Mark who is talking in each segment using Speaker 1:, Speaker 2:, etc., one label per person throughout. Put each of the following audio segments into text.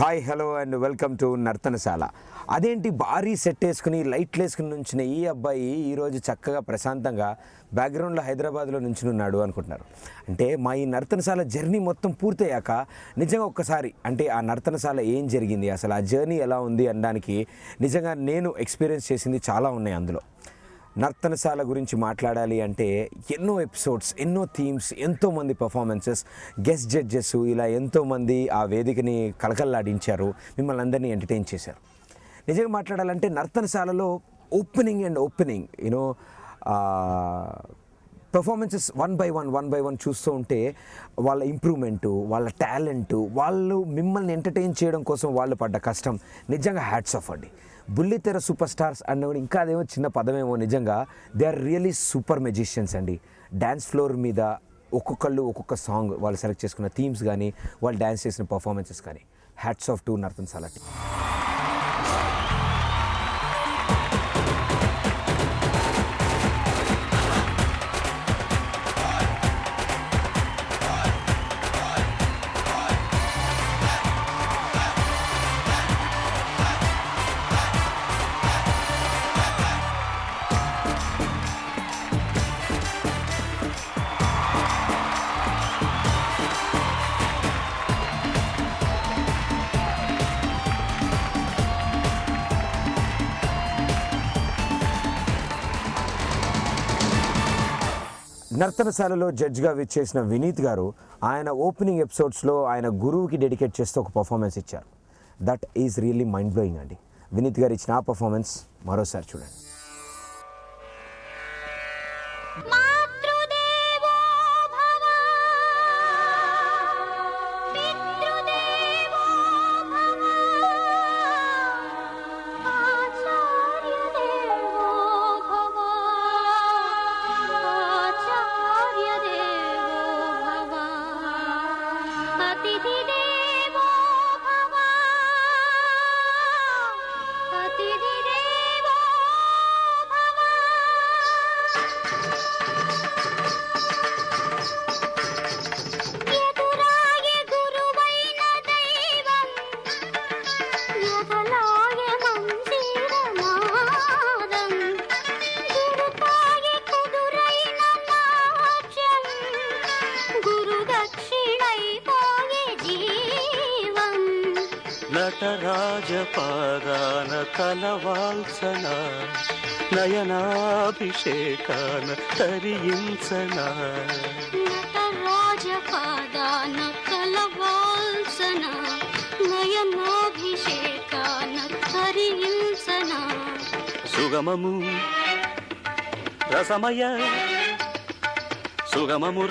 Speaker 1: Hi hello and welcome to Nartanasala. అదేంటి భారీ set వేసుకుని లైట్లు వేసుకుని నుంచిన ఈ అబ్బాయి ఈరోజు చక్కగా ప్రశాంతంగా బ్యాక్గ్రౌండ్లో హైదరాబాద్లో నుంచున్నాడు అనుకుంటున్నారు. అంటే మా ఈ నర్తనశాల జర్నీ మొత్తం పూర్తయ్యాక నిజంగా ఒక్కసారి అంటే ఆ నర్తనశాల ఏం జరిగింది, అసలు ఆ జర్నీ ఎలా ఉంది అనడానికి నిజంగా నేను ఎక్స్పీరియన్స్ చేసింది చాలా ఉన్నాయి. అందులో నర్తనశాల గురించి మాట్లాడాలి అంటే ఎన్నో ఎపిసోడ్స్, ఎన్నో థీమ్స్, ఎంతోమంది పర్ఫార్మెన్సెస్, గెస్ట్ జడ్జెస్, ఇలా ఎంతోమంది ఆ వేదికని కలకల్లాడించారు, మిమ్మల్ని అందరినీ ఎంటర్టైన్ చేశారు. నిజంగా మాట్లాడాలంటే నర్తనశాలలో opening you know performances one by one చూస్తూ ఉంటే వాళ్ళ ఇంప్రూవ్మెంటు, వాళ్ళ టాలెంటు, వాళ్ళు మిమ్మల్ని ఎంటర్టైన్ చేయడం కోసం వాళ్ళు పడ్డ కష్టం నిజంగా హ్యాట్స్ ఆఫ్ అండి. బుల్లితెర సూపర్ స్టార్స్ అన్నవి ఇంకా అదేమో చిన్న పదమేమో, నిజంగా they are really super magicians అండి. డ్యాన్స్ ఫ్లోర్ మీద ఒక్కొక్కళ్ళు ఒక్కొక్క సాంగ్ వాళ్ళు సెలెక్ట్ చేసుకున్న థీమ్స్ కానీ, వాళ్ళు డ్యాన్స్ చేసిన పర్ఫార్మెన్సెస్ కానీ, hats off to Nartanasala team. నర్తనశాలలో జడ్జ్గా విచ్చేసిన వినీత్ గారు ఆయన ఓపెనింగ్ ఎపిసోడ్స్లో ఆయన గురువుకి డెడికేట్ చేస్తూ ఒక పర్ఫార్మెన్స్ ఇచ్చారు. That is really mind blowing అండి. వినీత్ గారు ఇచ్చిన ఆ పర్ఫార్మెన్స్ మరోసారి చూడండి.
Speaker 2: నటరాజపాదాన తలవాల్సన నయనాభిషేకాన తరించన,
Speaker 3: నటరాజపాదాన తలవాల్సన నయనాభిషేకాన తరించన,
Speaker 2: సుగమము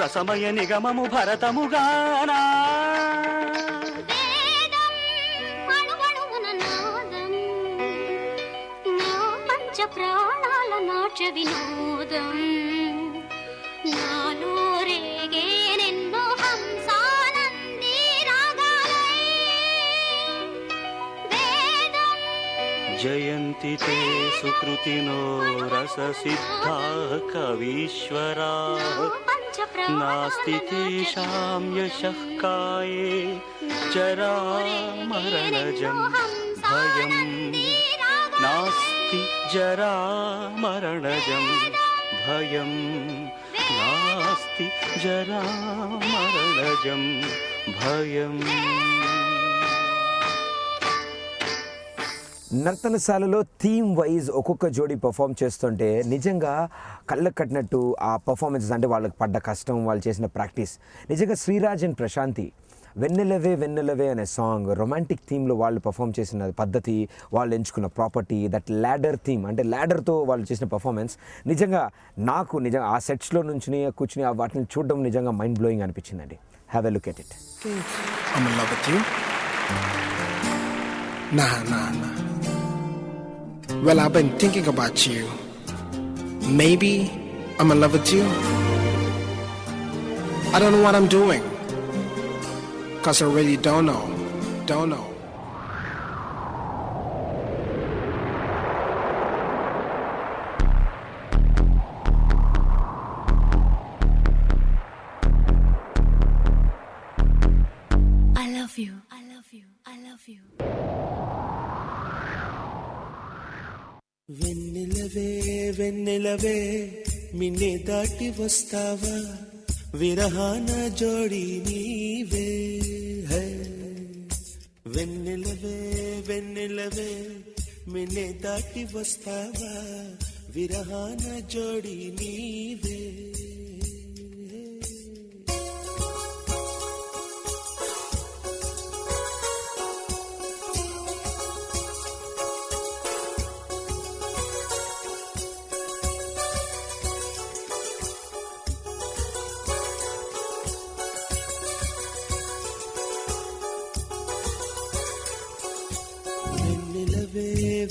Speaker 2: రసమయ నిగమము భరతముగానా,
Speaker 3: ప్రాణాల నాట్య వినోదం నాలో రేగేనెన్నో హంసానంది రాగాలై వేదం.
Speaker 2: జయంతి తే సుకృతినో రససిద్ధా కవీశ్వరా, నాస్తి తేషాం యశః కాయే జరామరణజం భయం, నాస్తి జరామరణజం భయం, నాస్తి జరామరణజం భయం.
Speaker 1: నర్తనశాలలో థీమ్ వైజ్ ఒక్కొక్క జోడీ పర్ఫామ్ చేస్తుంటే నిజంగా కళ్ళకు కట్టినట్టు ఆ పర్ఫార్మెన్సెస్, అంటే వాళ్ళకి పడ్డ కష్టం, వాళ్ళు చేసిన ప్రాక్టీస్. నిజంగా శ్రీరాజ్ అండ్ ప్రశాంతి వెన్నెలవే అనే సాంగ్ రొమాంటిక్ థీమ్లో వాళ్ళు పర్ఫామ్ చేసిన పద్ధతి, వాళ్ళు ఎంచుకున్న ప్రాపర్టీ, దట్ ల్యాడర్ థీమ్, అంటే ల్యాడర్తో వాళ్ళు చేసిన పర్ఫార్మెన్స్ నిజంగా ఆ సెట్స్లో నుంచి కూర్చుని వాటిని చూడడం నిజంగా మైండ్ బ్లోయింగ్ అనిపించిందండి. Have a look at it.
Speaker 4: I'm in love with you. Nah. Well, I've been thinking about you. Maybe I'm in love with you. I don't know what I'm doing, 'cause I really don't know.
Speaker 3: I love you. I love you. I love you.
Speaker 5: వెన్నెలవే వెన్నెలవే మిన్నే దాటి వస్తావా విరహాన జోడి నీవే high. వెన్నెలవే వెన్నెలవే మిన్నే దాటి వస్తావా విరహాన జోడి నీవే.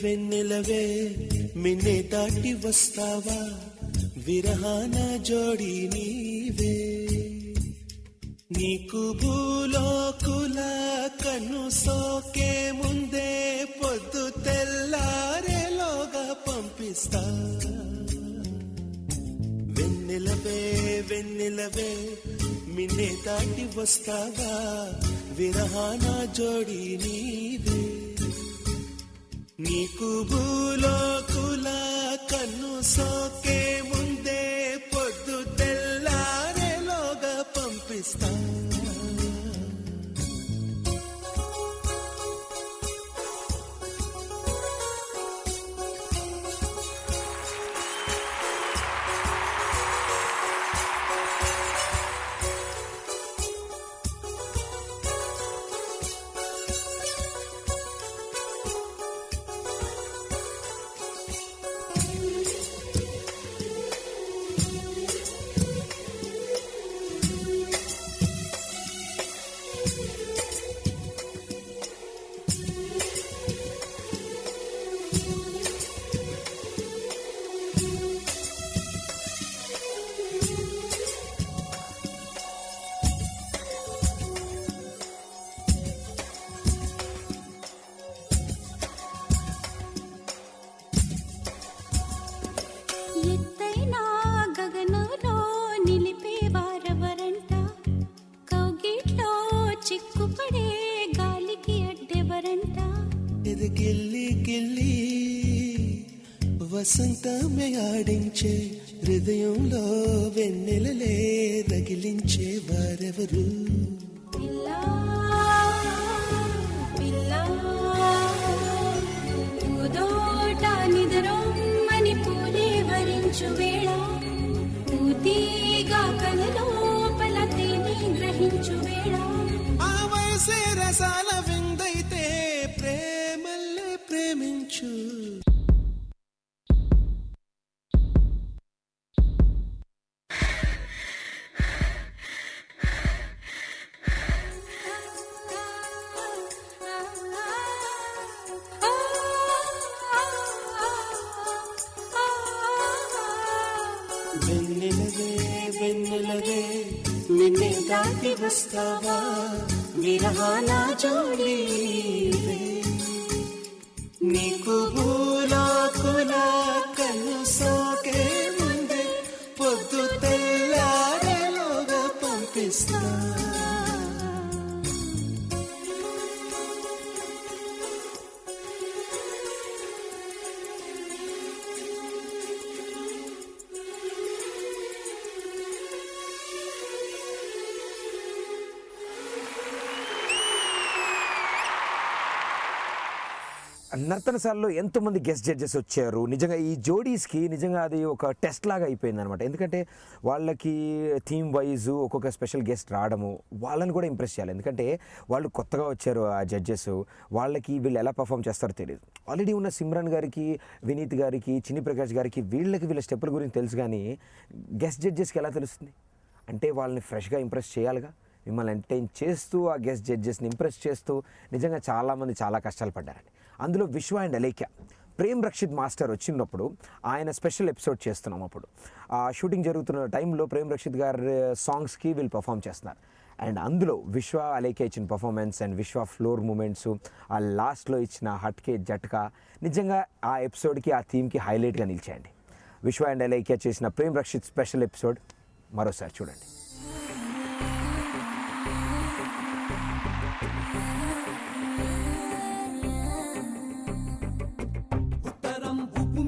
Speaker 5: వెన్నెలవే మిన్నే దాటి వస్తావా విరహాన జోడి నీవే. నీకు భూలోకుల కన్ను సోకే ముందే పొద్దు తెల్లారేలోగా పంపిస్తా. వెన్నెలవే వెన్నెలవే మిన్నే దాటి వస్తావా విరహాన జోడి నీవే. నీకు భూలోకుల కన్ను సోకే ముందే పొద్దు తెల్లారేలోగా పంపిస్తా.
Speaker 3: ఎత్తైనా గగనంలో నిలిపే వారెవరంట, కౌగిట్లో చిక్కుపడే గాలికి అడ్డెవరంట.
Speaker 5: ఇది గిల్లి గిల్లి వసంతమే ఆడించే హృదయంలో వెన్నెలలే రగిలించే వారెవరు.
Speaker 3: పిల్లా పిల్లా పూదోట నిద్రొమ్మని పూలే వరించు వేళ, పూతీగా కలలోపల తేనె గ్రహించు వేళ.
Speaker 5: ఆ వయసే రసాల విందైతే ప్రేమల్లే ప్రేమించు. వెన్నెలవే వెన్నెలవే నిన్నే దాటి వస్తావా విరహాల జోడి నీవే. నీకు భూలోకుల కన్ను సోకే ముందే పొద్దు తెల్లారేలోగా పంపిస్తా.
Speaker 1: నర్తనశాలలో ఎంతోమంది గెస్ట్ జడ్జెస్ వచ్చారు. నిజంగా ఈ జోడీస్కి నిజంగా అది ఒక టెస్ట్ లాగా అయిపోయింది అనమాట. ఎందుకంటే వాళ్ళకి థీమ్ వైజ్ ఒక్కొక్క స్పెషల్ గెస్ట్ రావడము, వాళ్ళని కూడా ఇంప్రెస్ చేయాలి. ఎందుకంటే వాళ్ళు కొత్తగా వచ్చారు ఆ జడ్జెస్, వాళ్ళకి వీళ్ళు ఎలా పర్ఫామ్ చేస్తారో తెలియదు. ఆల్రెడీ ఉన్న సిమ్రన్ గారికి, వినీత్ గారికి, చిన్ని ప్రకాష్ గారికి వీళ్ళ స్టెప్పుల గురించి తెలుసు, కానీ గెస్ట్ జడ్జెస్కి ఎలా తెలుస్తుంది అంటే వాళ్ళని ఫ్రెష్గా ఇంప్రెస్ చేయాలిగా. మిమ్మల్ని ఎంటర్టైన్ చేస్తూ ఆ గెస్ట్ జడ్జెస్ని ఇంప్రెస్ చేస్తూ నిజంగా చాలామంది చాలా కష్టాలు పడ్డారండి. అందులో విశ్వ అండ్ అలేఖ్య, ప్రేమ్ రక్షిత్ మాస్టర్ వచ్చినప్పుడు ఆయన స్పెషల్ ఎపిసోడ్ చేస్తున్నాం. అప్పుడు ఆ షూటింగ్ జరుగుతున్న టైంలో ప్రేమ్ రక్షిత్ గారి సాంగ్స్కి వీళ్ళు పర్ఫామ్ చేస్తున్నారు. అండ్ అందులో విశ్వ అలేఖ్య ఇచ్చిన పర్ఫార్మెన్స్ అండ్ విశ్వ ఫ్లోర్ మూమెంట్స్, ఆ లాస్ట్లో ఇచ్చిన హట్కే జట్కా నిజంగా ఆ ఎపిసోడ్కి, ఆ థీమ్కి హైలైట్గా నిలిచాయండి. విశ్వ అండ్ అలేఖ్య చేసిన ప్రేమ్ రక్షిత్ స్పెషల్ ఎపిసోడ్ మరోసారి చూడండి.
Speaker 6: ఉత్తరం ఉప్పు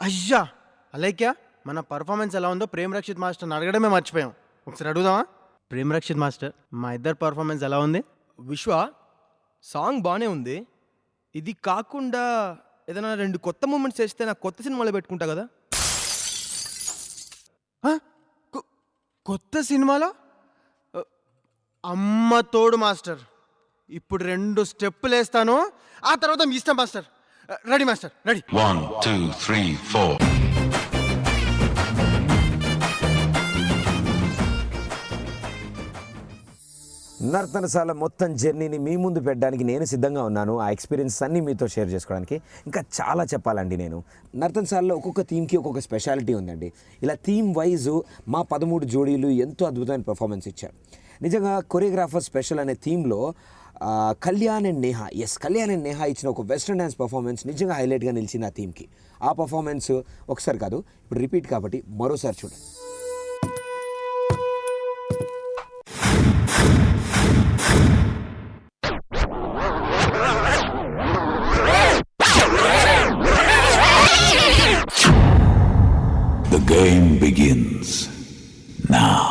Speaker 6: అయ్యా అలైక్యా, మన పర్ఫార్మెన్స్ ఎలా ఉందో ప్రేమ్ రక్షిత్ మాస్టర్ని అడగడమే మర్చిపోయాం. ఒకసారి అడుగుదామా? ప్రేమ్ రక్షిత్ మాస్టర్, మా ఇద్దరు పర్ఫార్మెన్స్ ఎలా ఉంది?
Speaker 7: విశ్వ, సాంగ్ బాగానే ఉంది. ఇది కాకుండా ఏదైనా 2 కొత్త మూమెంట్స్ చేస్తే నాకు కొత్త సినిమాలో పెట్టుకుంటా కదా.
Speaker 6: కొత్త సినిమాలో అమ్మ తోడు మాస్టర్. ఇప్పుడు 2 స్టెప్పులు వేస్తాను, ఆ తర్వాత మీ ఇష్టం master. Ready master, ready.
Speaker 8: 1 2 3 4.
Speaker 1: Nartanasala మొత్తం జర్నీని మీ ముందు పెట్టడానికి నేను సిద్ధంగా ఉన్నాను. ఆ ఎక్స్పీరియన్స్ అన్నీ మీతో షేర్ చేసుకోవడానికి. ఇంకా చాలా చెప్పాలండి. నేను నర్తనశాలలో ఒక్కొక్క థీమ్కి ఒక్కొక్క స్పెషాలిటీ ఉందండి. ఇలా థీమ్ వైజ్ మా 13 జోడీలు ఎంతో అద్భుతమైన పర్ఫార్మెన్స్ ఇచ్చారు. నిజంగా కొరియోగ్రాఫర్ స్పెషల్ అనే థీమ్లో కళ్యాణ్ అండ్ నేహా ఇచ్చిన ఒక వెస్ట్రన్ డ్యాన్స్ పర్ఫార్మెన్స్ నిజంగా హైలైట్గా నిలిచింది ఆ థీమ్కి. ఆ పర్ఫార్మెన్స్ ఒకసారి కాదు, ఇప్పుడు రిపీట్ కాబట్టి మరోసారి చూడండి.
Speaker 8: The game begins now.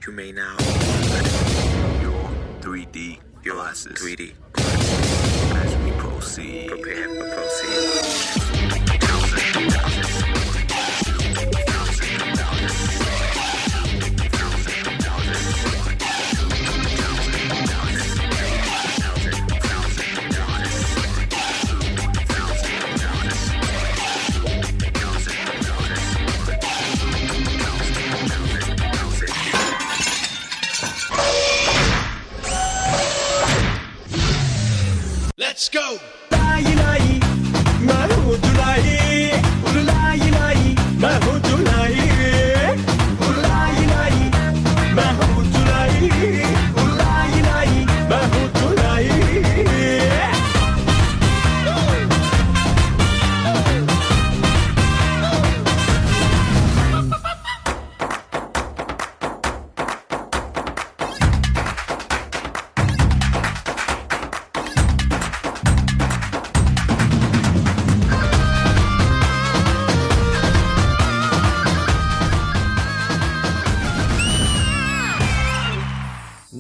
Speaker 9: You may now your 3D glasses. 3D. As we proceed, prepare for proceed.
Speaker 5: Let's go!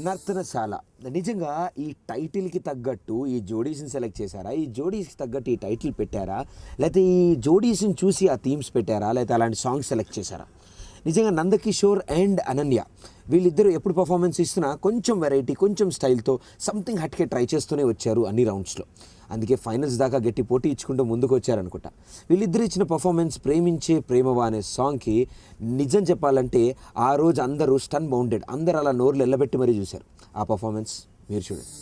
Speaker 1: Nartanasala నిజంగా ఈ టైటిల్కి తగ్గట్టు ఈ జోడీస్ని సెలెక్ట్ చేశారా? ఈ జోడీస్కి తగ్గట్టు ఈ టైటిల్ పెట్టారా? లేకపోతే ఈ జోడీస్ని చూసి ఆ థీమ్స్ పెట్టారా? లేకపోతే అలాంటి సాంగ్స్ సెలెక్ట్ చేశారా? నిజంగా నందకిషోర్ అండ్ అనన్య వీళ్ళిద్దరూ ఎప్పుడు పర్ఫార్మెన్స్ ఇస్తున్నా కొంచెం వెరైటీ, కొంచెం స్టైల్తో సంథింగ్ హట్కే ట్రై చేస్తూనే వచ్చారు అన్ని రౌండ్స్లో. అందుకే ఫైనల్స్ దాకా గట్టి పోటీ ఇచ్చుకుంటూ ముందుకు వచ్చారనుకుంటా. వీళ్ళిద్దరు ఇచ్చిన పర్ఫార్మెన్స్ ప్రేమించే ప్రేమవా అనే సాంగ్కి నిజం చెప్పాలంటే ఆ రోజు అందరూ స్టన్ బౌండెడ్, అందరూ అలా నోర్లు ఎల్లబెట్టి మరీ చూశారు. ఆ పర్ఫార్మెన్స్ మీరు చూడండి.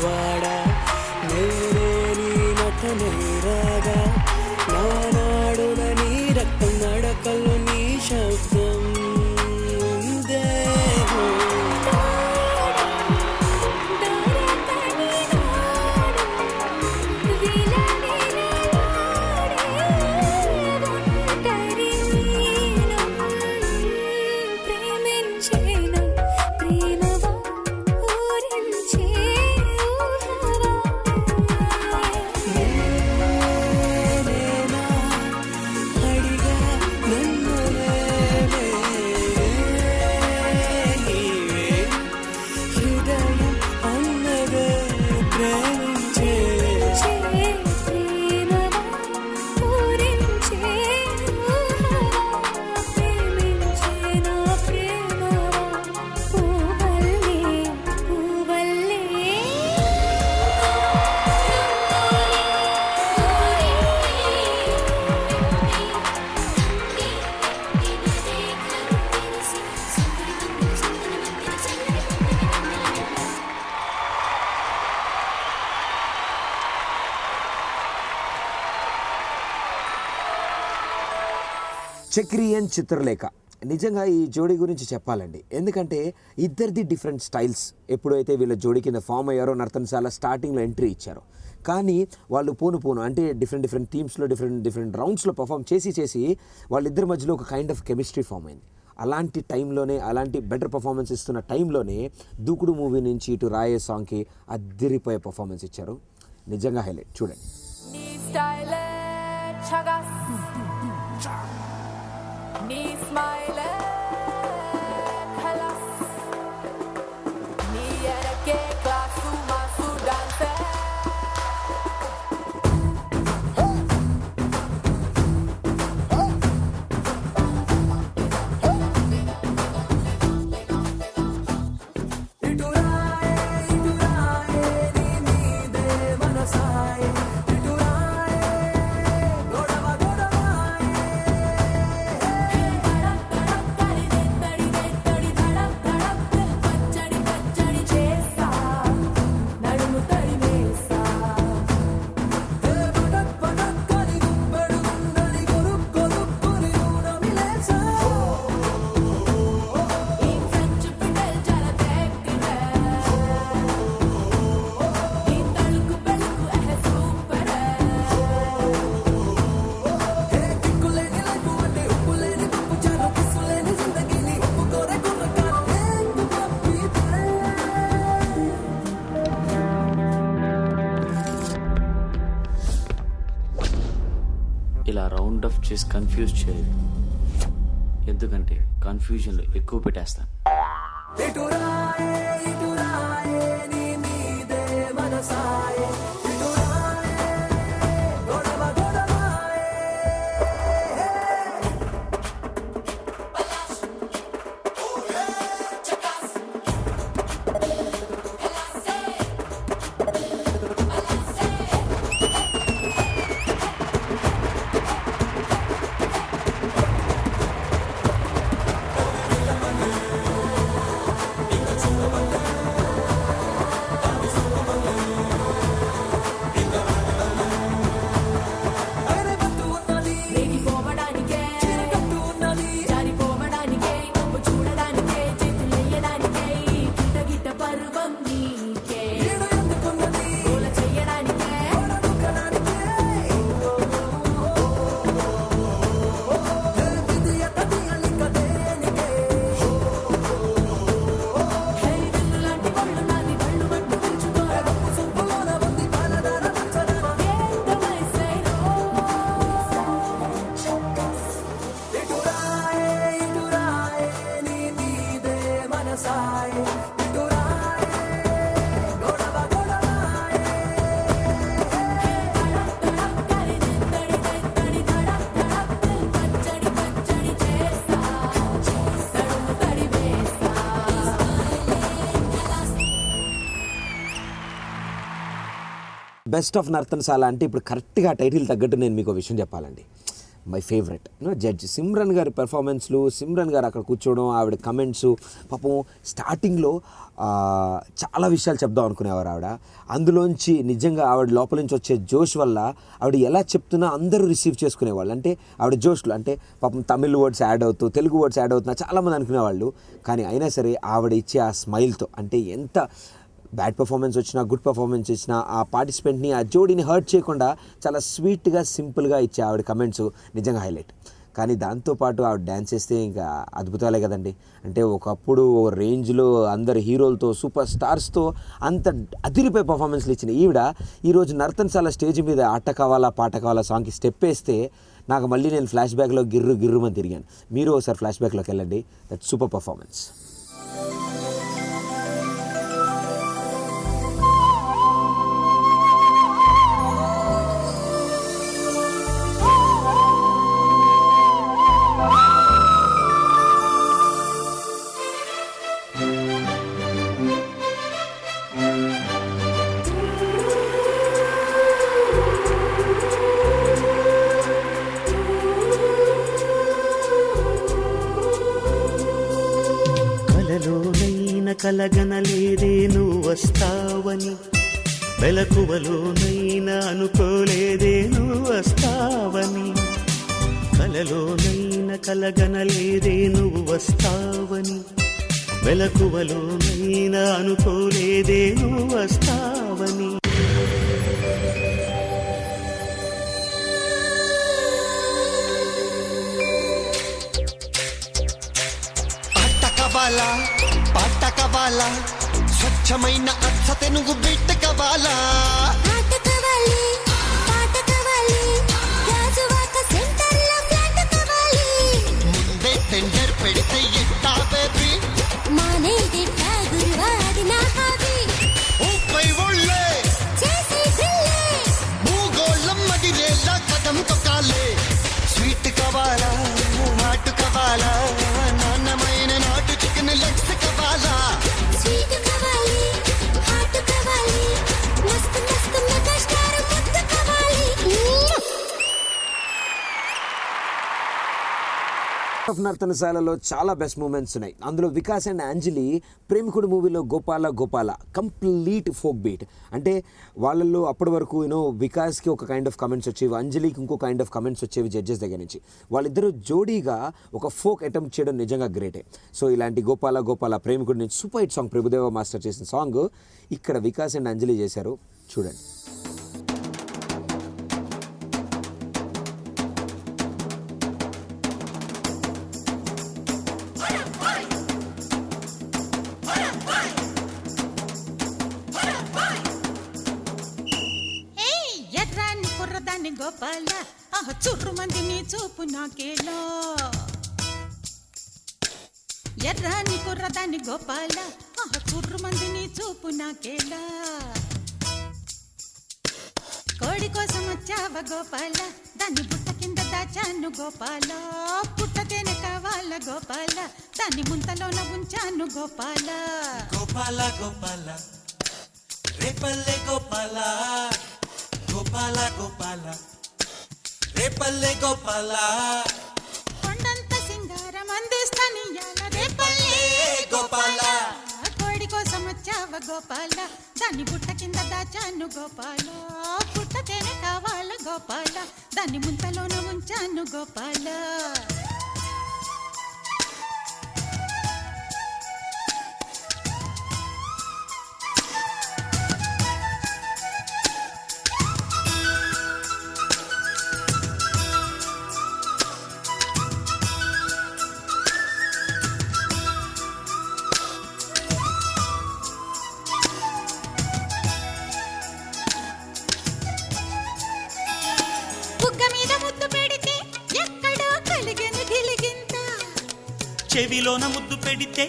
Speaker 10: వాడా నేనే నీ నటనే రాగా నానాడున నీ రక్తం నడకలు నీ శబ్దం ఉందే
Speaker 1: చక్రి అండ్ చిత్రలేఖ నిజంగా ఈ జోడీ గురించి చెప్పాలండి. ఎందుకంటే ఇద్దరిది డిఫరెంట్ స్టైల్స్. ఎప్పుడైతే వీళ్ళ జోడీ కింద ఫామ్ అయ్యారో నర్తనశాల స్టార్టింగ్లో ఎంట్రీ ఇచ్చారో, కానీ వాళ్ళు పోను అంటే డిఫరెంట్ టీమ్స్లో డిఫరెంట్ రౌండ్స్లో పర్ఫామ్ చేసి వాళ్ళిద్దరి మధ్యలో ఒక కైండ్ ఆఫ్ కెమిస్ట్రీ ఫామ్ అయింది. అలాంటి టైంలోనే, అలాంటి బెటర్ పర్ఫార్మెన్స్ ఇస్తున్న టైంలోనే దూకుడు మూవీ నుంచి ఇటు రాయే సాంగ్కి అద్దరిపోయే పర్ఫార్మెన్స్ ఇచ్చారు. నిజంగా హైలైట్. చూడండి.
Speaker 11: నీ స్మైల్ ఖలాస్ నీ ఎరకే క్లాసు మాసు డాన్స్
Speaker 12: ఇలా రౌండ్ అప్ చేసి కన్ఫ్యూజ్ చేయదు, ఎందుకంటే కన్ఫ్యూజన్లో ఎక్కువ పెట్టేస్తాను.
Speaker 1: బెస్ట్ ఆఫ్ నర్తనశాల అంటే ఇప్పుడు కరెక్ట్గా టైటిల్ తగ్గట్టు నేను మీకు విషయం చెప్పాలండి. మై ఫేవరెట్ జడ్జ్ సిమ్రన్ గారి పెర్ఫార్మెన్స్లు, సిమ్రన్ గారు అక్కడ కూర్చోవడం, ఆవిడ కమెంట్స్, పాపం స్టార్టింగ్లో చాలా విషయాలు చెప్దాం అనుకునేవారు ఆవిడ. అందులోంచి నిజంగా ఆవిడ లోపల నుంచి వచ్చే జోష్ వల్ల ఆవిడ ఎలా చెప్తున్నా అందరూ రిసీవ్ చేసుకునేవాళ్ళు. అంటే ఆవిడ జోష్లు అంటే పాపం తమిళ్ వర్డ్స్ యాడ్ అవుతూ తెలుగు వర్డ్స్ యాడ్ అవుతున్నా చాలామంది అనుకునేవాళ్ళు. కానీ అయినా సరే ఆవిడ ఇచ్చే ఆ స్మైల్తో, అంటే ఎంత బ్యాడ్ పర్ఫార్మెన్స్ వచ్చినా గుడ్ పర్ఫార్మెన్స్ వచ్చినా ఆ పార్టిసిపెంట్ని, ఆ జోడీని హర్ట్ చేయకుండా చాలా స్వీట్గా సింపుల్గా ఇచ్చే ఆవిడ కమెంట్స్ నిజంగా హైలైట్. కానీ దాంతోపాటు ఆవిడ డ్యాన్స్ చేస్తే ఇంకా అద్భుతాలే కదండి. అంటే ఒకప్పుడు రేంజ్లో అందరు హీరోలతో సూపర్ స్టార్స్తో అంత అదిరిపోయే పర్ఫార్మెన్స్లు ఇచ్చిన ఈవిడ ఈరోజు నర్తనశాల స్టేజ్ మీద ఆట కావాలా పాట కావాలా సాంగ్కి స్టెప్ వేస్తే నాకు మళ్ళీ నేను ఫ్లాష్ బ్యాక్లో గిర్రుమని తిరిగాను. మీరు ఒకసారి ఫ్లాష్ బ్యాక్లోకి వెళ్ళండి. That super performance.
Speaker 2: కలగనలేదే నువ్వు వస్తావని, మెలకువలోనైనా అనుకోలేదే నువ్వు వస్తావని, కలలోనైనా కలగనలేదే నువ్వు వస్తావని, మెలకువలోనైనా అనుకోలేదే నువ్వు వస్తావని.
Speaker 13: పాట కావాలా స్వచ్ఛమైన అచ్చతే నువ్వు బిట్ట కావాలా,
Speaker 14: పాట కావాలి పాట కావాలి రాజువాక సెంటర్లో ఫ్లాట్ కావాలి,
Speaker 13: ముందే టెండర్ పెడితే ఎట్టా బేబీ
Speaker 14: మానేది గురువాది నా హాబీ,
Speaker 13: ఊపై ఒళ్ళే
Speaker 14: చేసి థ్రిల్లే
Speaker 13: భూగోళం మదిరేలా కదం తొక్కాలే, స్వీట్ కావాలా హాట్ కావాలా నాన్నమైన నాటు చికెన్ లెగ్స్ కావాలా,
Speaker 14: స్వీట్ కావాలి హాట్ కావాలి మస్తు మస్తు మెగాస్టార్ ముద్దు కావాలి.
Speaker 1: నర్తనశాలలో చాలా బెస్ట్ మూమెంట్స్ ఉన్నాయి. అందులో వికాస్ అండ్ అంజలి ప్రేమికుడు మూవీలో గోపాల కంప్లీట్ ఫోక్ బీట్. అంటే వాళ్ళల్లో అప్పటి వరకు వికాస్కి ఒక కైండ్ ఆఫ్ కమెంట్స్ వచ్చేవి, అంజలికి ఇంకో కైండ్ ఆఫ్ కమెంట్స్ వచ్చేవి జడ్జెస్ దగ్గర నుంచి. వాళ్ళిద్దరూ జోడీగా ఒక ఫోక్ అటెంప్ట్ చేయడం నిజంగా గ్రేటే. సో ఇలాంటి గోపాల ప్రేమికుడు నుంచి super hit song Prabhudeva master చేసిన సాంగ్ ఇక్కడ వికాస్ అండ్ అంజలి చేశారు. చూడండి.
Speaker 3: గోపాల చుర్రు మంది నీ చూపు నాకేలా, ఎర్రాని కుర్రదాన్ని గోపాల చుర్రు మంది నీ చూపు నాకేలా, కోడి కోసం వచ్చావ గోపాల దాన్ని బుట్ట కింద దాచాను గోపాల, పుట్టతేనే కావాల గోపాల దాన్ని ముంతలోన ఉంచాను గోపాల,
Speaker 15: గోపాల గోపాల రేపల్లె గోపాల, గోపాల గోపాల రేపల్లె గోపాల,
Speaker 3: కొండంత సింగారం అందిస్తానియాల రేపల్లె
Speaker 15: గోపాల,
Speaker 3: కోడి కోసం వచ్చావ గోపాల దాన్ని బుట్ట కింద దాచాను గోపాల, పుట్టతేనే కావాల గోపాల దాన్ని ముంతలోన ఉంచాను గోపాల.
Speaker 2: చెవిలోన ముద్దు పెడితే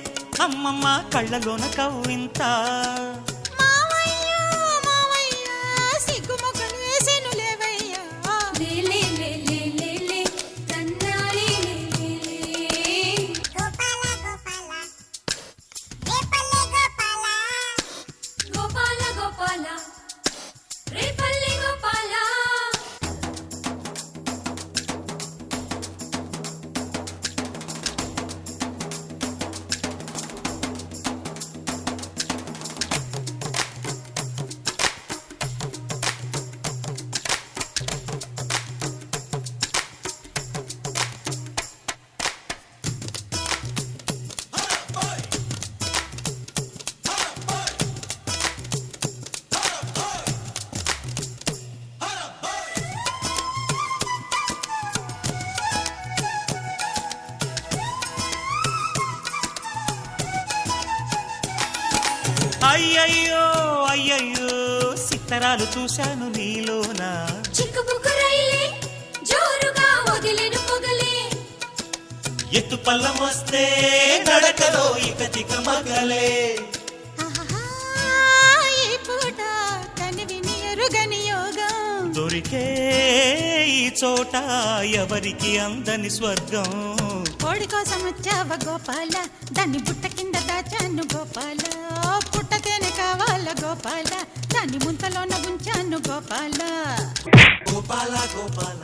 Speaker 2: అమ్మమ్మ కళ్ళలోన కవ్వింత, అందాలు చూశాను నీలోన.
Speaker 14: చిక్కుబుక్కు రైలే జోరుగా వదిలేను పొగలే.
Speaker 2: ఎత్తు పల్లం వస్తే నడకలో ఇక తిక మగలే.
Speaker 3: ఈ పూట కనివిని ఎరుగని యోగం
Speaker 2: దొరికే ఈ చోట ఎవరికి అందని స్వర్గం.
Speaker 3: కోడి కోసం వచ్చావ గోపాల, దాన్ని బుట్ట కింద దాచాను గోపాల. పుట్టతేనే కావాల గోపాల, దాన్ని ముంతలోన ఉంచాను గోపాల.
Speaker 15: గోపాల గోపాల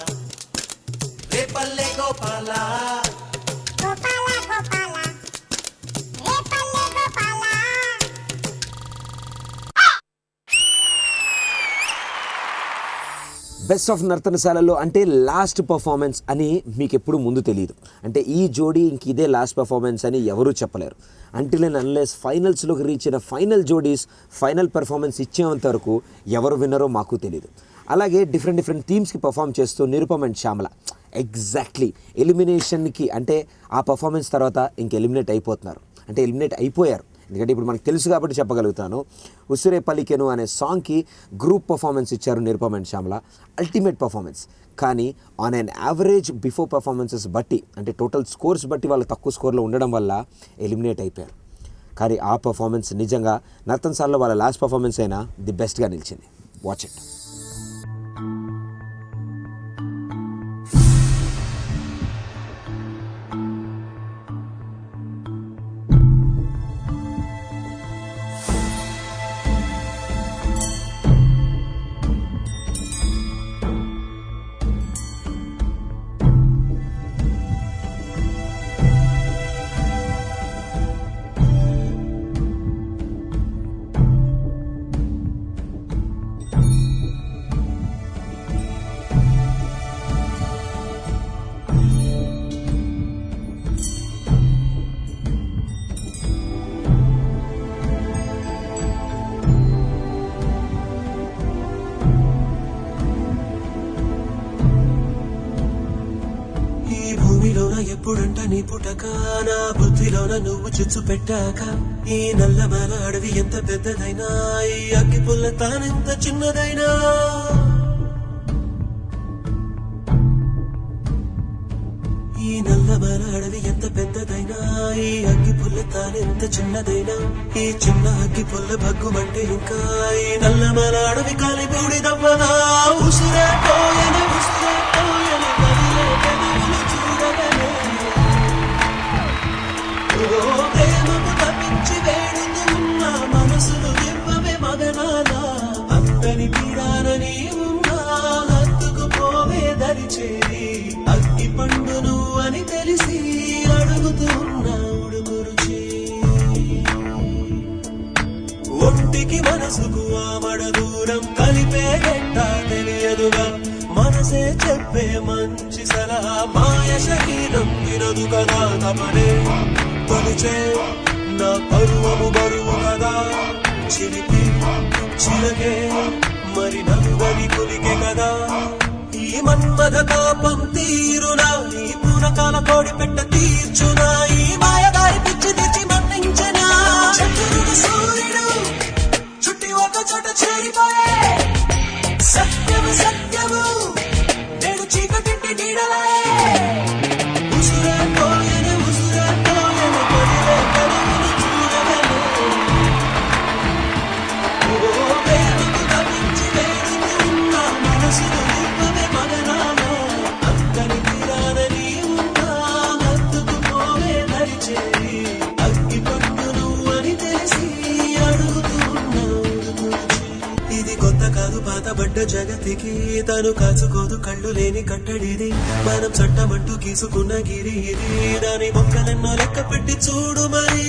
Speaker 15: రేపల్లె గోపాల.
Speaker 1: బెస్ట్ ఆఫ్ నర్తనశాలలో అంటే లాస్ట్ పర్ఫార్మెన్స్ అని మీకు ఎప్పుడు ముందు తెలియదు. అంటే ఈ జోడీ ఇంక ఇదే లాస్ట్ పర్ఫార్మెన్స్ అని ఎవరూ చెప్పలేరు. అంటిల్ అండ్ అన్లెస్ ఫైనల్స్లోకి రీచ్ అయిన ఫైనల్ జోడీస్ ఫైనల్ పెర్ఫార్మెన్స్ ఇచ్చేంత వరకు ఎవరు విన్నరో మాకు తెలియదు. అలాగే డిఫరెంట్ థీమ్స్కి పర్ఫామ్ చేస్తూ నిరుపమ్ అండ్ శ్యామల ఎగ్జాక్ట్లీ ఎలిమినేషన్కి అంటే ఆ పర్ఫార్మెన్స్ తర్వాత ఇంక ఎలిమినేట్ అయిపోతున్నారు. అంటే ఎలిమినేట్ అయిపోయారు. ఎందుకంటే ఇప్పుడు మనకు తెలుసు కాబట్టి చెప్పగలుగుతాను. ఉసిరే పలికెను అనే సాంగ్కి గ్రూప్ పర్ఫార్మెన్స్ ఇచ్చారు Nirupam and Shyamala. Ultimate performance. కానీ on an average before performances బట్టి అంటే టోటల్ స్కోర్స్ బట్టి వాళ్ళు తక్కువ స్కోర్లో ఉండడం వల్ల ఎలిమినేట్ అయిపోయారు. కానీ ఆ పర్ఫార్మెన్స్ నిజంగా నర్తనశాలలో వాళ్ళ లాస్ట్ పర్ఫార్మెన్స్ అయినా ది బెస్ట్గా నిలిచింది. Watch it.
Speaker 15: ఎప్పుడంట నీ పుటక నా బుద్ధిలోన నువ్వు చుచ్చు పెట్టాక ఈ నల్లమల అడవి ఎంత పెద్దదైనా ఈ అగ్గి పుల్ల తానెంత చిన్నదైనా ఈ నల్లమల అడవి ఎంత పెద్దదైనా ఈ అగ్గి పుల్ల తానెంత చిన్నదైనా ఈ చిన్న అగ్గి పుల్ల భగ్గుమంటే ఇంకా ఈ నల్లమల అడవి కాలి బూడిదవ్వదా ఉసిరే పోయని వదిలే పెదవులు చూడగలే ప్రేమకు తప్పించి వేడుతూ ఉన్న మనసులు ఇవ్వవే మగనాల అంతని తీరానని ఉన్నా హత్తుకు పోవే దరిచేరి అగ్గి పండును అని తెలిసి అడుగుతూ ఉన్న ఉడుకు రుచి ఒంటికి మనసుకు ఆమడ దూరం కలిపే గంట తెలియదుగా మనసే చెప్పే మంచి సలహా మాయ శరీరం వినదు కదా తమనే తొలిచే నా పరువము బరువు కదా చిలిపి చిలకే మరి నలుగని కులికే కదా ఈ మన్మథ తాపం తీరునా ఈ పూనకాల కోడి పెట్ట తీర్చునా ఈ మాయదారి పిచ్చి తెచ్చి మన్నించనా చంద్రుడు సూర్యుడు చుట్టి ఒక చోట చేరిపోయే సత్యము సత్యము నేడు చీకటింటి నీడలే ఉసురే పోయని పదిలే కరువులు చూడగలే ఓ ప్రేమకు తప్పించి వేడుతూ ఉన్న మనసులు ఇవ్వవే మగనాల అంతని తీరానని ఉన్నా హత్తుకు పోవే దరిచేరి అగ్గి పండును అని తెలిసి అడుగుతూ ఉన్నా ఇది కొత్త కాదు పాతబడ్డ జగతికి తను కాచుకోదు కళ్ళు లేని కట్టడిది మనం చట్టమంటూ గీసుకున్న గిరి ఇది దాని మొక్కలెన్నో లెక్క పెట్టి చూడు మరి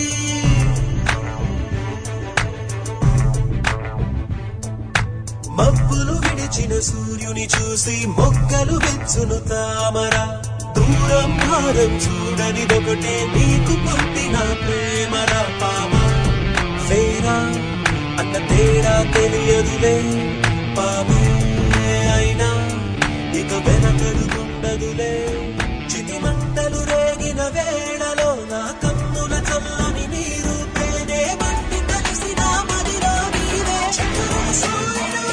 Speaker 15: మబ్బులు విడిచిన సూర్యుని చూసి మొక్కలు వెచ్చును తామర దూరం భారం చూడనిదొకటే నీకు పుట్టిన ప్రేమల పామ ఫేరా అన్న తేడా తెలియదులే పామే అయినా ఇక వెనకడుగుండదులే చితి మంటలు రేగిన వేళలో నా కన్నుల చల్లని నీరు పేనే మట్టి కలిసిన మదిలో నీవే చంద్రుడు సూర్యుడు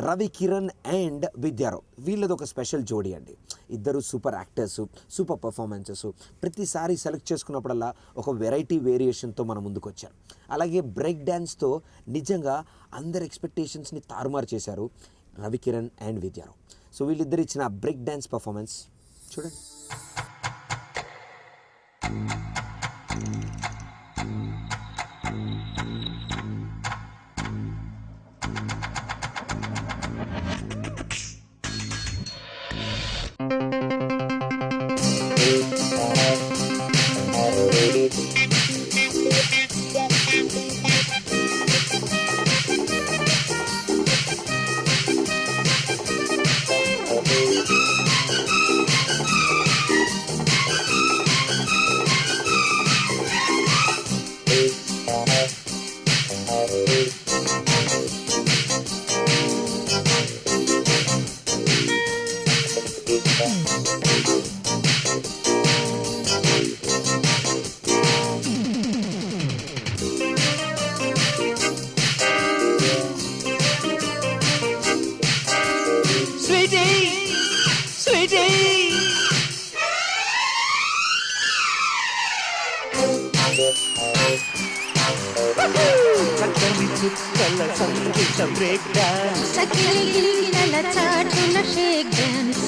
Speaker 1: రవి కిరణ్ అండ్ విద్యారావు. వీళ్ళది ఒక స్పెషల్ జోడీ అండి. ఇద్దరు సూపర్ యాక్టర్స్, సూపర్ పర్ఫార్మెన్సెస్. ప్రతిసారి సెలెక్ట్ చేసుకున్నప్పుడల్లా ఒక వెరైటీ వేరియేషన్తో మన ముందుకు వచ్చారు. అలాగే బ్రేక్ డ్యాన్స్తో నిజంగా అందరి ఎక్స్పెక్టేషన్స్ని తారుమారు చేశారు రవి కిరణ్ అండ్ విద్యారావు. సో వీళ్ళిద్దరు ఇచ్చిన బ్రేక్ డ్యాన్స్ పర్ఫార్మెన్స్ చూడండి.
Speaker 2: చక్కని చుక్కల సంగీత బ్రేక్ డాన్స్,
Speaker 3: సకిలిగిలిగిల చాటున షేక్ డాన్స్,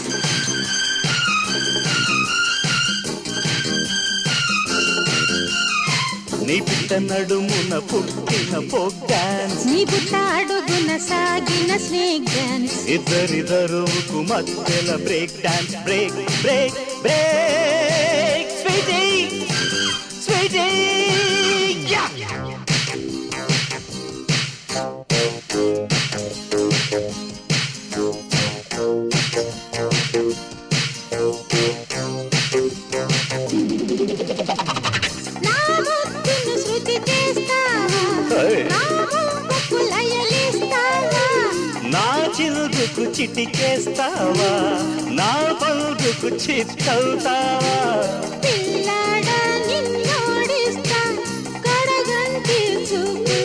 Speaker 2: నీ పిట్ట నడుమున పుట్టిన ఫోక్ డాన్స్,
Speaker 3: నీ బుట్ట అడుగున సాగిన స్నేక్ డాన్స్,
Speaker 2: ఇద్దరిద్దరుకు మధ్యల break dance. Break break break sweety sweety.
Speaker 3: నా ముద్దును శృతి చేస్తావా, నా ముక్కుకు లయలిస్తావా,
Speaker 2: నా చిలుగుకు చిటికేస్తావా, నా పలుగుకు చిత్తవుతావా.
Speaker 3: పిల్లాడా నిన్నోడిస్తా కడగంటి చూపు,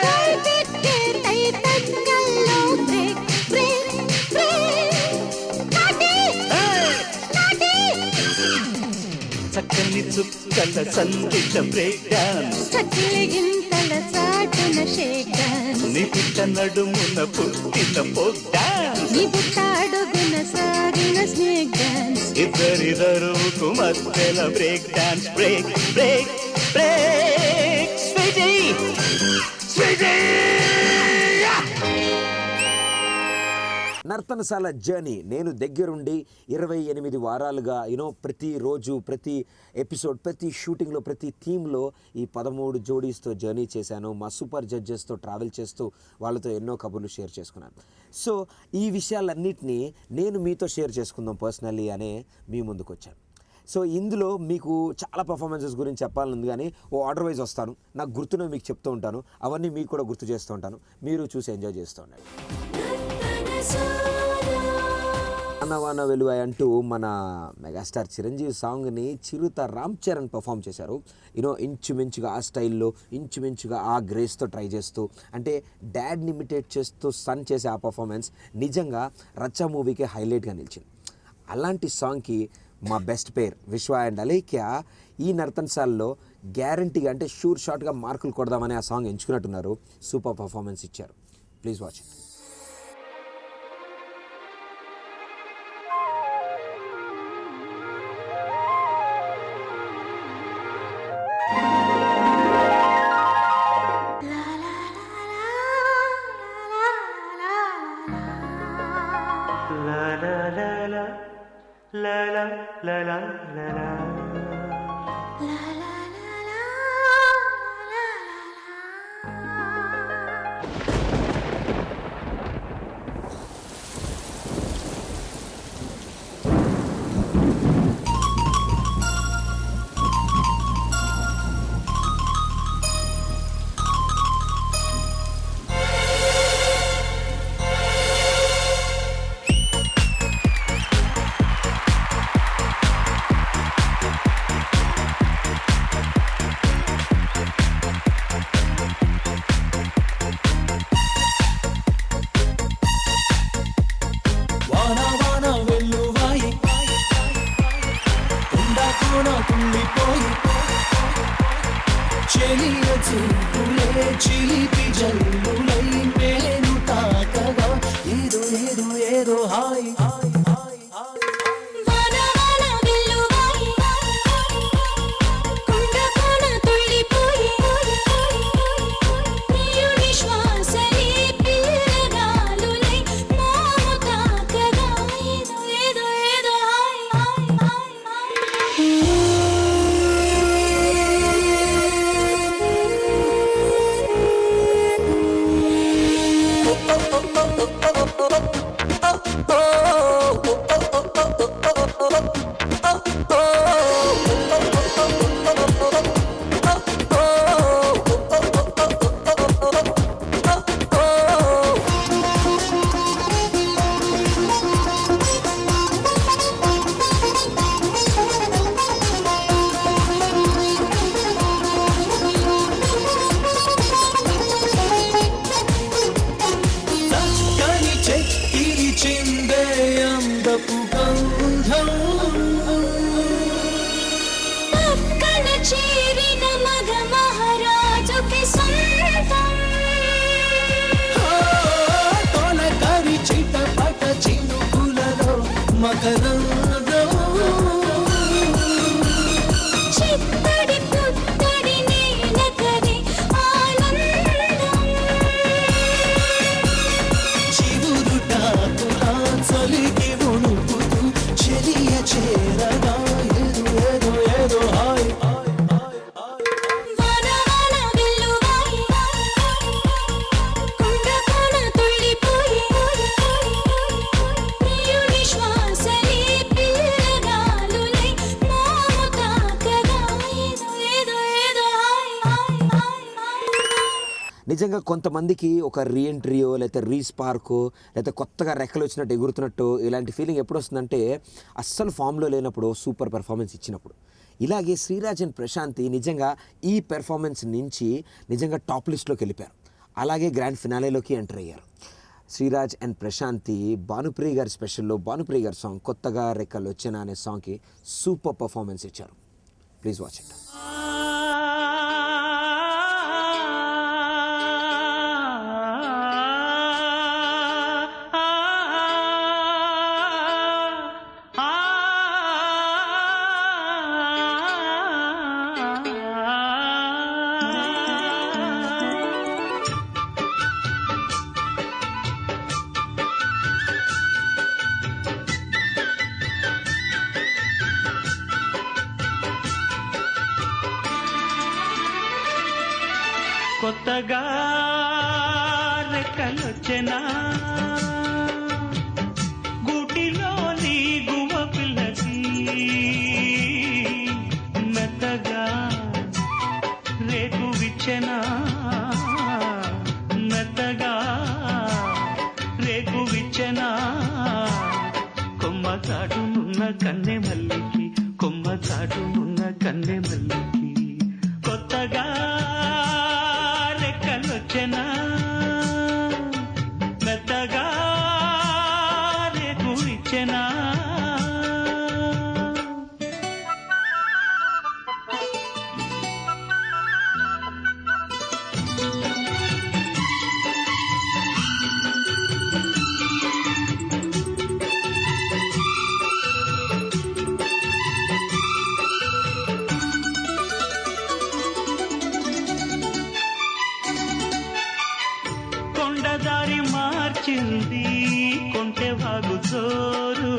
Speaker 3: కైపెట్టే తైతక్కల్లో బ్రేక్ బ్రేక్ బ్రేక్. నాటి నాటి
Speaker 2: చక్కని చుక్కల సంగీత బ్రేక్ డాన్స్,
Speaker 3: చక్కిలిగింతల చాటున షేక్ డాన్స్,
Speaker 2: నీ పిట్ట నడుమున పుట్టిన ఫోక్ డాన్స్,
Speaker 3: నీ బుట్ట అడుగున సాగిన స్నేక్ డాన్స్,
Speaker 2: ఇద్దరిద్దరుకు మధ్యల break dance. Break break break sweety sweety.
Speaker 1: Nartanasala journey నేను దగ్గరుండి 28 వారాలుగా ప్రతిరోజు, ప్రతి ఎపిసోడ్, ప్రతి షూటింగ్లో, ప్రతి థీమ్లో ఈ 13 జోడీస్తో జర్నీ చేశాను. మా సూపర్ జడ్జెస్తో ట్రావెల్ చేస్తూ వాళ్ళతో ఎన్నో కబుర్లు షేర్ చేసుకున్నాను. సో ఈ విషయాలన్నింటినీ నేను మీతో షేర్ చేసుకుందాం పర్సనల్లీ అనే మీ ముందుకు వచ్చాను. సో ఇందులో మీకు చాలా పర్ఫార్మెన్సెస్ గురించి చెప్పాలని కానీ ఆర్డర్ వైజ్ వస్తాను. నాకు గుర్తున్నవి మీకు చెప్తూ ఉంటాను, అవన్నీ మీకు కూడా గుర్తు చేస్తూ ఉంటాను. మీరు చూసి ఎంజాయ్ చేస్తూ ఉండండి. వాన వెలువై అంటూ మన మెగాస్టార్ చిరంజీవి సాంగ్ని చిరుత రామ్ చరణ్ పర్ఫామ్ చేశారు. ఇంచుమించుగా ఆ స్టైల్లో, ఇంచుమించుగా ఆ గ్రేస్తో ట్రై చేస్తూ, అంటే డాడ్ని ఇమిటేట్ చేస్తూ సన్ చేసే ఆ పర్ఫార్మెన్స్ నిజంగా రచ్చ మూవీకే హైలైట్గా నిలిచింది. అలాంటి సాంగ్కి మా బెస్ట్ పేర్ విశ్వ అండ్ అలేఖ్య ఈ నర్తనశాలలో గ్యారంటీగా, అంటే షూర్ షాట్గా మార్కులు కొడదామని ఆ సాంగ్ ఎంచుకున్నట్టున్నారు. సూపర్ పర్ఫార్మెన్స్ ఇచ్చారు. Please watch it. నిజంగా కొంతమందికి ఒక రీఎంట్రీయో లేకపోతే రీస్పార్కో లేకపోతే కొత్తగా రెక్కలు వచ్చినట్టు ఎగురుతున్నట్టు ఇలాంటి ఫీలింగ్ ఎప్పుడు వస్తుందంటే అస్సలు ఫామ్లో లేనప్పుడు సూపర్ పెర్ఫార్మెన్స్ ఇచ్చినప్పుడు. ఇలాగే శ్రీరాజ్ అండ్ ప్రశాంతి నిజంగా ఈ పెర్ఫార్మెన్స్ నుంచి నిజంగా టాప్ లిస్ట్లోకి వెళ్ళిపోయారు. అలాగే గ్రాండ్ ఫినాలేలోకి ఎంటర్ అయ్యారు. శ్రీరాజ్ అండ్ ప్రశాంతి భానుప్రియ గారి స్పెషల్లో భానుప్రియ గారి సాంగ్ కొత్తగా రెక్కలు వచ్చేనా అనే సాంగ్కి సూపర్ పర్ఫార్మెన్స్ ఇచ్చారు. Please watch it.
Speaker 2: కొత్తగా రెక్కలొచ్చెనా గూటిలోని గువ్వ పిల్లకి మెత్తగా రేకు విచ్చెనా మెత్తగా రేకు విచ్చెనా కొమ్మ చాటునున్న కన్నె మల్లికి కొమ్మ చాటునున్న కన్నె మల్లికి కొత్తగా రెక్కలొచ్చెనా మెత్తగా రేకు ఇచ్చెనా కొండదారి మార్చింది కొంటె వాగు చోరు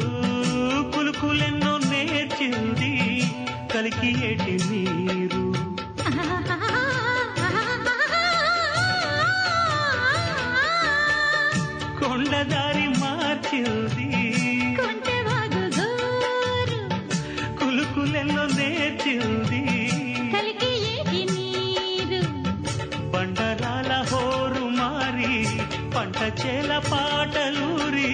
Speaker 2: కులుకులెన్నో నేర్చింది కలికి ఏటి నీరు కొండదారి మార్చింది కులుకులెన్నో నేర్చింది బండరాల హోరు మారి పంట చేల పాటలూరి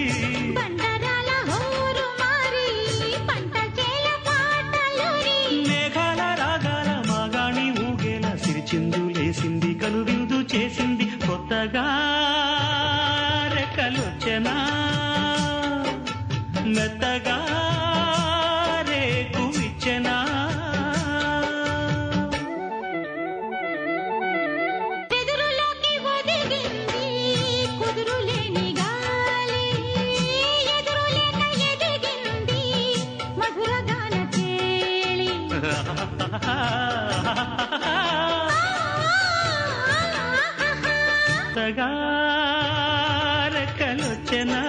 Speaker 2: మేఘాల రాగాల మాగాణి ఊగేల సిరిచిందులేసింది కనువిందు చేసింది కొత్తగా రెక్కలొచ్చెనా మెత్తగా రేకు ఇచ్చెనా కొత్తగా రెక్కలొచ్చెనా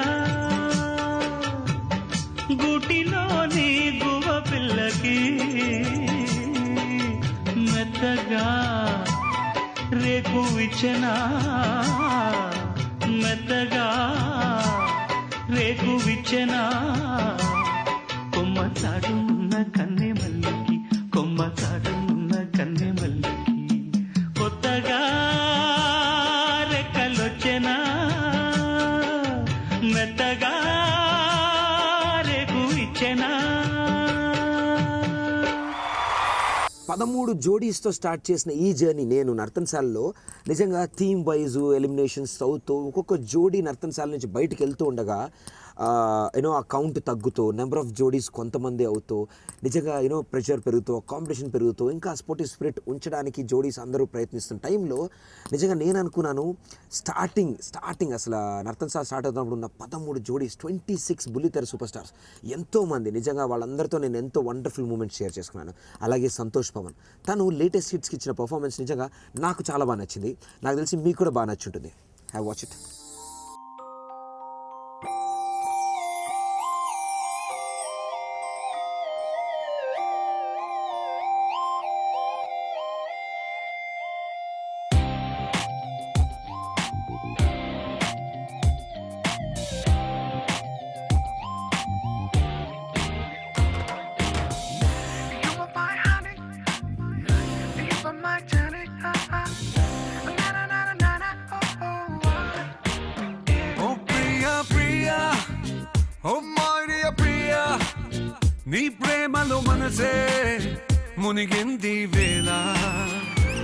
Speaker 2: గూటిలోని గువ్వ పిల్లకి మెత్తగా రేకు ఇచ్చెనా మెత్తగా రేకు విచ్చెనా కొమ్మ చాటున్న కన్నె మల్లికి కొమ్మ చాటున్న కన్నె మల్లికి కొత్తగా రెక్కలొచ్చెనా మెత్తగా రేకు ఇచ్చెనా
Speaker 1: 13 జోడీస్తో స్టార్ట్ చేసిన ఈ జర్నీ నేను నర్తనశాలలో నిజంగా థీమ్ వైజు ఎలిమినేషన్స్ అవుతూ ఒక్కొక్క జోడీ నర్తనశాల నుంచి బయటకు వెళ్తూ ఉండగా ఆ కౌంట్ తగ్గుతూ నెంబర్ ఆఫ్ జోడీస్ కొంతమంది అవుతూ నిజంగా ప్రెషర్ పెరుగుతూ కాంపిటీషన్ పెరుగుతూ ఇంకా స్పోర్టివ్ స్పిరిట్ ఉంచడానికి జోడీస్ అందరూ ప్రయత్నిస్తున్న టైంలో నిజంగా నేను అనుకున్నాను స్టార్టింగ్ అసలు నర్తనశాల స్టార్ట్ అవుతున్నప్పుడు ఉన్న 13 జోడీస్ 26 బుల్లితెర సూపర్ స్టార్స్ ఎంతోమంది నిజంగా వాళ్ళందరితో నేను ఎంతో వండర్ఫుల్ మూమెంట్స్ షేర్ చేసుకున్నాను. అలాగే సంతోష్ పవన్ తను లేటెస్ట్ హిట్స్కి ఇచ్చిన పర్ఫార్మెన్స్ నిజంగా నాకు చాలా బాగా నచ్చింది. నాకు తెలిసి మీకు కూడా బాగా నచ్చుంటుంది. Have watch it.
Speaker 15: my Titanic, na na na na na. ఓ మాయ ప్రియ నీ ప్రేమలో మనసే మునిగింది వేళ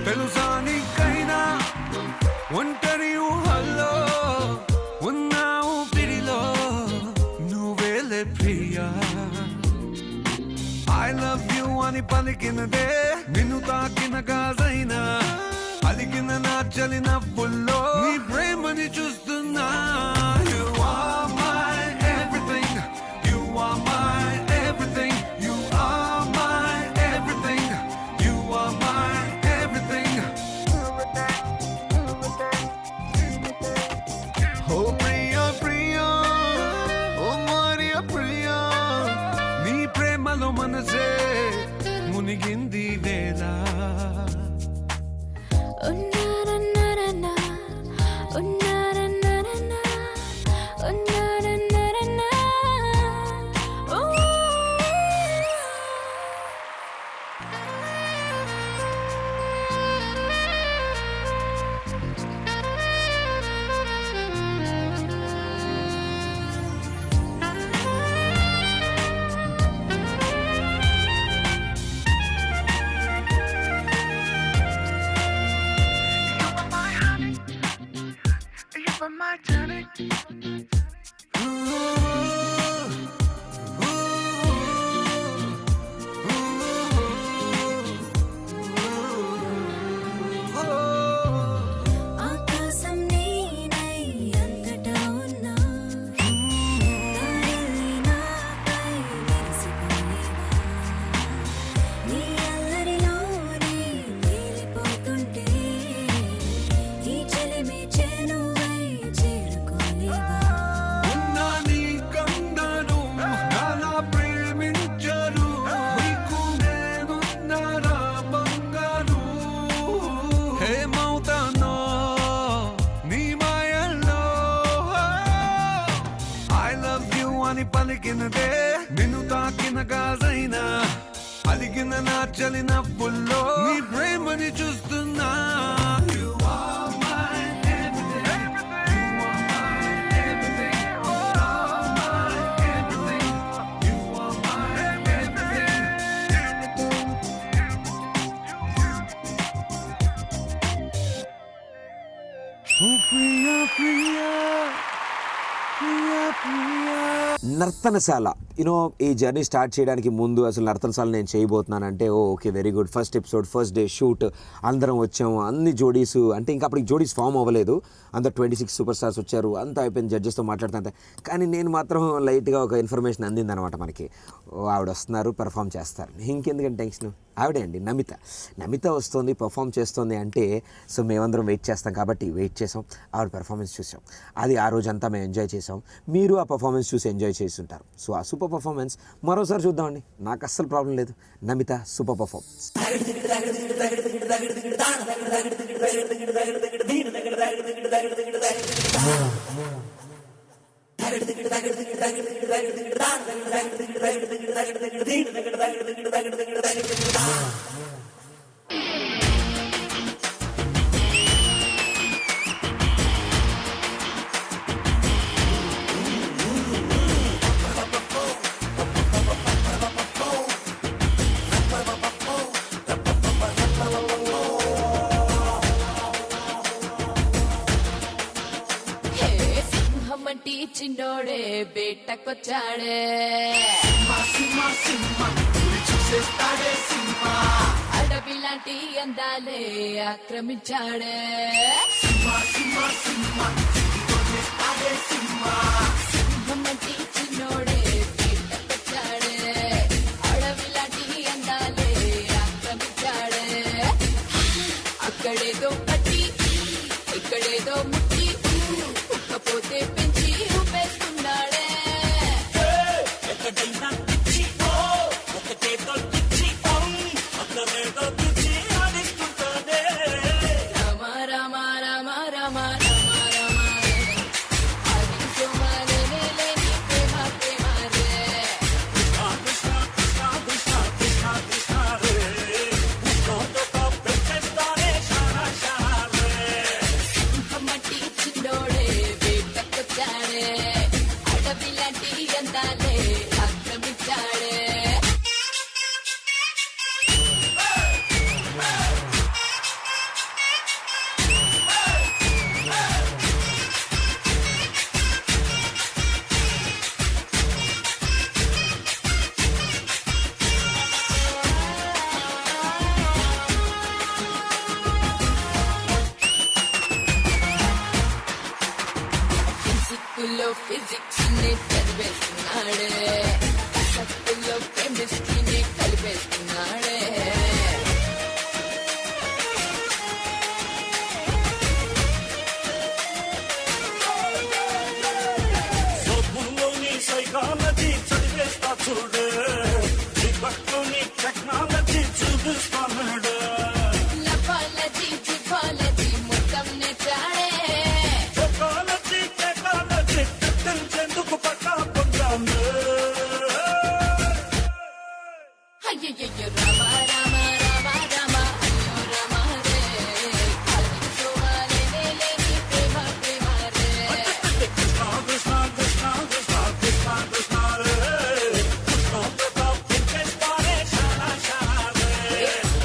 Speaker 15: తెలుసా నీకైనా ఒంటరి ఊహల్లో ఉన్నావు పిడిలో నువ్వేలే ప్రియా I love you అని పలికినదే నిన్ను తాకిన గాజైనా అలికిన నా చలిన పుల్లో నీ ప్రేమని చూస్తున్నా You are my everything You are my everything You are my everything You are my everything Oh Priya Priya Oh Maria Priya నీ ప్రేమలో మనసే మునిగింది వేళ
Speaker 14: ఆకాశం నీనై అంతటా ఉన్నా తారల్ని నాపై మెరిసిపోయేవా నీ అల్లరిలోనే తేలిపోతుంటే ఈ చెలిమి చేనువై చేరుకోలేవా
Speaker 15: ఉన్నా నీ కండను నాలా ప్రేమించరు నీకు నేనున్నారా బంగారు హేమవుతానో నీ మాయల్లో I love you అని పలికినదే నిన్ను తాకిన గాజైనా అలిగిన నా చలిన పుల్లో నీ ప్రేమని చూస్తున్నా You are my everything You are my everything You are my everything You are my everything Oh Priya Priya Priya Priya
Speaker 1: Nartanasala ఈ జర్నీ స్టార్ట్ చేయడానికి ముందు అసలు నర్తనశాల నేను చేయబోతున్నానంటే okay very good first episode first day shoot అందరం వచ్చాము అన్ని జోడీస్ అంటే ఇంకా అప్పటికి జోడీస్ ఫామ్ అవ్వలేదు అందరు 26 సూపర్ స్టార్స్ వచ్చారు అంతా అయిపోయింది జడ్జెస్తో మాట్లాడుతుంటే కానీ నేను మాత్రం లైట్గా ఒక ఇన్ఫర్మేషన్ అందిందనమాట మనకి ఆవిడ వస్తున్నారు పెర్ఫామ్ చేస్తారు ఇంకెందుకంటే టెన్షన్ ఆవిడే అండి నమిత వస్తుంది పర్ఫామ్ చేస్తుంది అంటే సో మేమందరం వెయిట్ చేస్తాం కాబట్టి వెయిట్ చేసాం ఆవిడ పెర్ఫార్మెన్స్ చూసాం అది ఆ రోజంతా మేము ఎంజాయ్ చేసాం మీరు ఆ పర్ఫార్మెన్స్ చూసి ఎంజాయ్ చేస్తుంటారు సో ఆ సూపర్ పర్ఫార్మెన్స్ మరోసారి చూద్దామండి నాకు అస్సలు ప్రాబ్లం లేదు నమిత సూపర్ పర్ఫార్మెన్స్
Speaker 11: సింహమంటి చిన్నోడే బేటకొచ్చాడే అడవి లాంటి అందాలే ఆక్రమించాడే సింహమంటి చిన్నోడే బేటకొచ్చాడే అడవి లాంటి అందాలే ఆక్రమించాడే అక్కడేదో పట్టి ఇక్కడేదో ముట్టి ఉక్కపోతే పెంచి ఊపేస్తున్నాడే
Speaker 15: ఎక్కడైనా పిచ్చి ఒకటేదో పిచ్చి అక్కడేదో పిచ్చి ఆడిస్తుంటాడే
Speaker 11: రామ రామ రామ రామ రామ లో ఫిజిక్స్ ని చదివేస్తున్నాడే సత్తులో కెమిస్ట్రీని కలిపేస్తున్నాడే
Speaker 15: సోపుల్లోని సైకాలజీ చదివేస్తా చూడే పట్టుని టెక్నాలజీ చూపిస్తాడు
Speaker 11: లపాలజీ జిపాలజీ మొత్తం నెచ్చాడే
Speaker 15: టెక్నాలజీ టెక్నాలజీ తెంచేందుకు పట్టా పొందాము
Speaker 11: అయ్యయ్యో రామ రామ రామ రామ అయ్యో రామ రే కలిసోవాలే లేని ప్రేమ ప్రేమ రే
Speaker 15: కృష్ణ కృష్ణ కృష్ణ కృష్ణ కృష్ణ కృష్ణ రే కృష్ణ ప్రతాప్ వెంకటేశ్వరే శానా శానా రే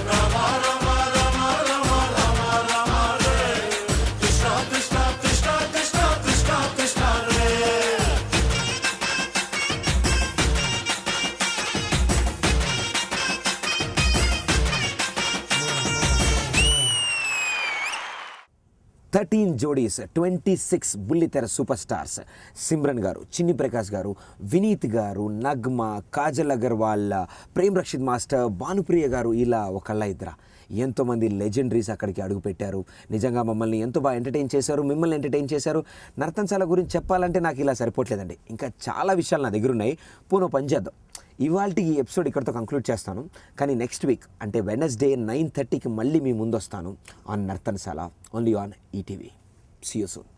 Speaker 15: రామ రామ రామ రామ రామ రామ రే కృష్ణ కృష్ణ కృష్ణ కృష్ణ కృష్ణ కృష్ణ రే
Speaker 1: 13 జోడీస్, 26 బుల్లితెర సూపర్ స్టార్స్, సిమ్రన్ గారు, చిన్ని ప్రకాష్ గారు, వినీత్ గారు, నగ్మా, కాజల్ అగర్వాల్, ప్రేమ్ రక్షిత్ మాస్టర్, భానుప్రియ గారు, ఇలా ఒకళ్ళ ఇద్దర ఎంతోమంది లెజెండరీస్ అక్కడికి అడుగుపెట్టారు. నిజంగా మమ్మల్ని ఎంతో బాగా ఎంటర్టైన్ చేశారు, మిమ్మల్ని ఎంటర్టైన్ చేశారు. నర్తనశాల గురించి చెప్పాలంటే నాకు ఇలా సరిపోవట్లేదండి, ఇంకా చాలా విషయాలు నా దగ్గర ఉన్నాయి. పోనో పని చేద్దాం, ఇవాళ ఈ ఎపిసోడ్ ఇక్కడితో కంక్లూడ్ చేస్తాను. కానీ నెక్స్ట్ వీక్ అంటే వెడ్నెస్డే 9:30కి మళ్ళీ మీ ముందు వస్తాను on Nartanasala, only on ETV. See you soon.